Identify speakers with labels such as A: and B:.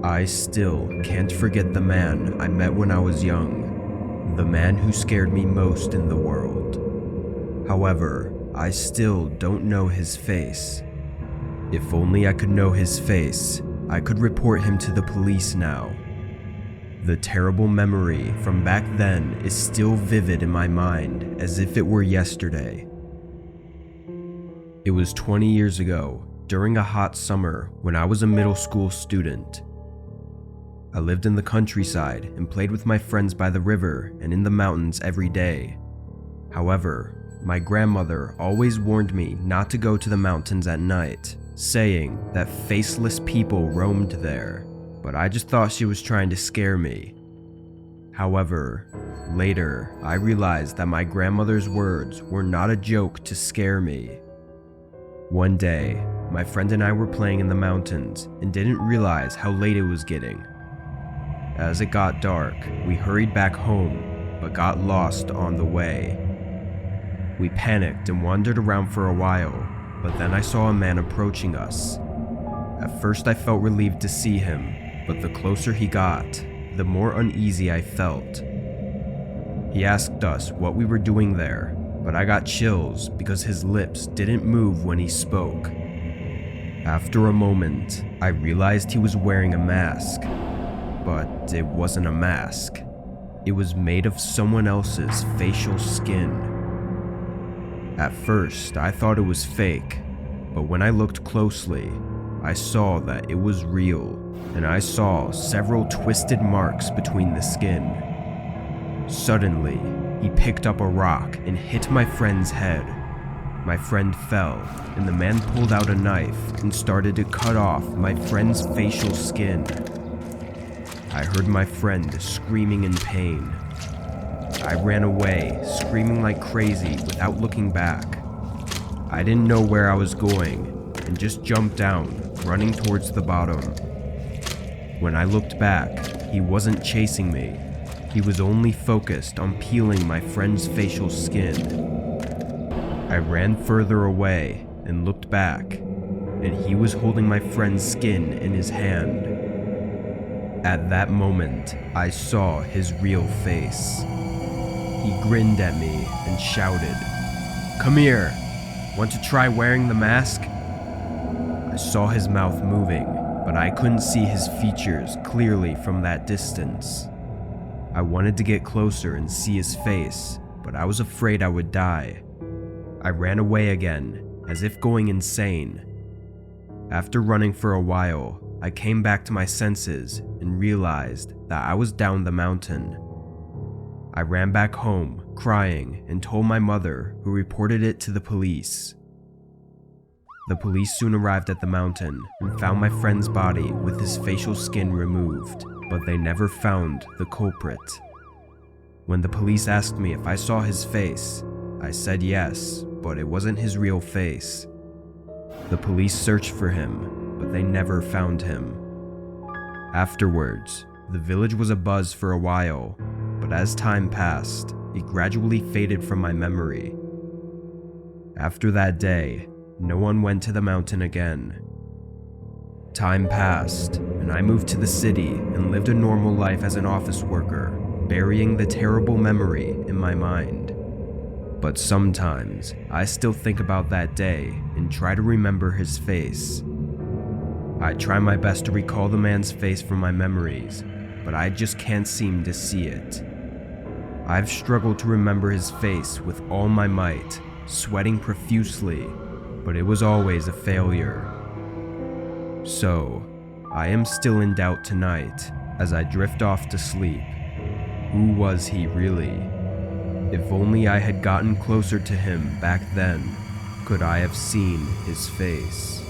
A: I still can't forget the man I met when I was young, the man who scared me most in the world. However, I still don't know his face. If only I could know his face, I could report him to the police now. The terrible memory from back then is still vivid in my mind as if it were yesterday. It was 20 years ago, during a hot summer when I was a middle school student. I lived in the countryside and played with my friends by the river and in the mountains every day. However, my grandmother always warned me not to go to the mountains at night, saying that faceless people roamed there, but I just thought she was trying to scare me. However, later I realized that my grandmother's words were not a joke to scare me. One day, my friend and I were playing in the mountains and didn't realize how late it was getting. As it got dark, we hurried back home, but got lost on the way. We panicked and wandered around for a while, but then I saw a man approaching us. At first I felt relieved to see him, but the closer he got, the more uneasy I felt. He asked us what we were doing there, but I got chills because his lips didn't move when he spoke. After a moment, I realized he was wearing a mask. But it wasn't a mask. It was made of someone else's facial skin. At first, I thought it was fake, but when I looked closely, I saw that it was real, and I saw several twisted marks between the skin. Suddenly, he picked up a rock and hit my friend's head. My friend fell, and the man pulled out a knife and started to cut off my friend's facial skin. I heard my friend screaming in pain. I ran away, screaming like crazy without looking back. I didn't know where I was going and just jumped down, running towards the bottom. When I looked back, he wasn't chasing me. He was only focused on peeling my friend's facial skin. I ran further away and looked back, and he was holding my friend's skin in his hand. At that moment, I saw his real face. He grinned at me and shouted, "Come here, want to try wearing the mask?" I saw his mouth moving, but I couldn't see his features clearly from that distance. I wanted to get closer and see his face, but I was afraid I would die. I ran away again, as if going insane. After running for a while, I came back to my senses and realized that I was down the mountain. I ran back home, crying, and told my mother, who reported it to the police. The police soon arrived at the mountain and found my friend's body with his facial skin removed, but they never found the culprit. When the police asked me if I saw his face, I said yes, but it wasn't his real face. The police searched for him, but they never found him. Afterwards, the village was abuzz for a while, but as time passed, it gradually faded from my memory. After that day, no one went to the mountain again. Time passed, and I moved to the city and lived a normal life as an office worker, burying the terrible memory in my mind. But sometimes, I still think about that day and try to remember his face. I try my best to recall the man's face from my memories, but I just can't seem to see it. I've struggled to remember his face with all my might, sweating profusely, but it was always a failure. So, I am still in doubt tonight as I drift off to sleep. Who was he really? If only I had gotten closer to him back then, could I have seen his face?